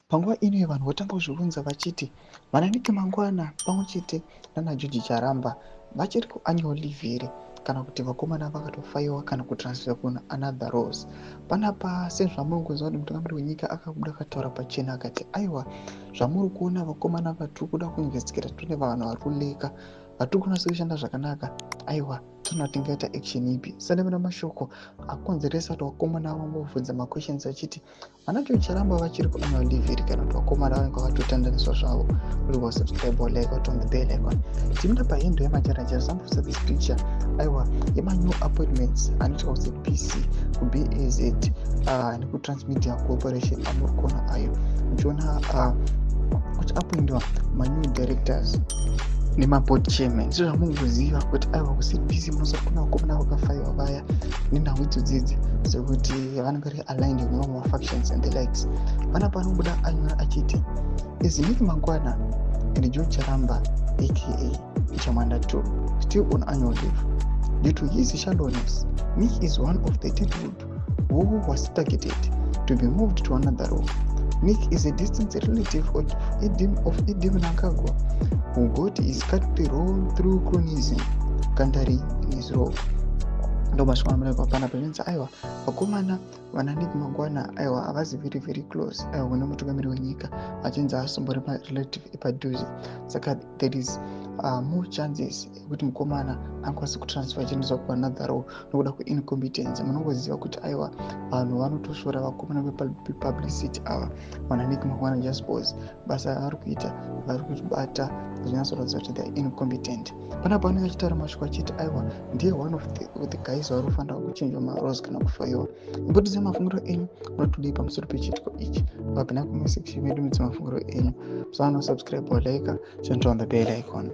Panguva ino vanhu votanga kuzviunza vachiti Mananiki Mangwana pamwe chete naJoji Charamba vachiri kuannual leave here kana kuti vakomana vakatofaiwa kana kutransfer kuna another roles. Panapa sezvamurikuziva kuti mutungamiri wenyika akabuda akataura pachena akati aiwa, zvamuri kuona vakomana vatiri kuda kuinvestigeta tine vanhu vari kuleka vatiri kunasa kushanda zvakanaka, aiwa tinoda tingaita action ipi. Sanevera mashoko akonzeresa kuti vakomana vambobvunza maquestions achiti vanaJoji Charamba vachiri kuannual leave here kana kuti vakomana vanenge vatotandaniswa zvavo. Uri kusubscribe like on the bell icon. Tinoda pahindo yemajarajara sambusa this picture aiwa yema-new appointments anoitwa kuCBC kuBAZ nekuTransmedia Corporation amuri kuona ayo muchiona kuchiappointiwa ma-new directors nemaboard chairman. Ndizvo zvamungoziva kuti aiwa kuCBC munosara kuna vakomana vakafaiwa vaya nenhau idzodzidzi dzekuti vanenge vari aligned nemamwe factions and the likes. Panapa anobuda anyora achiti is Nick Mangwana and Joji Charamba aka Chamanda 2 still on annual leave. Due to his shallowness, Nick is one of the Deadwood who was targeted to be moved to another role. Nick is a distant relative of Edim Mnangagwa, who got his country role through cronyism, countering his role. Ndomashwana panapa aiwa vakomana vanaNick Mangwana aiwa havazi very close aiwa kuna mutungamiri wenyika achinzi asimbori relative epadhuze, saka there is more chances ekuti mukomana angakwanisa kutransfer achiendeswa kuanother role nokuda kweincompetence. Munongoziva kuti aiwa vanhu vanotoshora vakomana vepublicity ava vanaNick Mangwana just because basa ravari kuita vari kuchibata zvinatsoratidza kuti they are incompetent. Panapa vanenge achitaura mashoko achiti aiwa ndiye one of the guys vari kufanira kuchinjwa maroles kana kufaiwa. Imbotidze mafungiro enyu munotodii pamusoro pechiitiko ichi vabvina kumasection medu mudzimafungiro enyu. So subscribe or like, turn on the bell icon.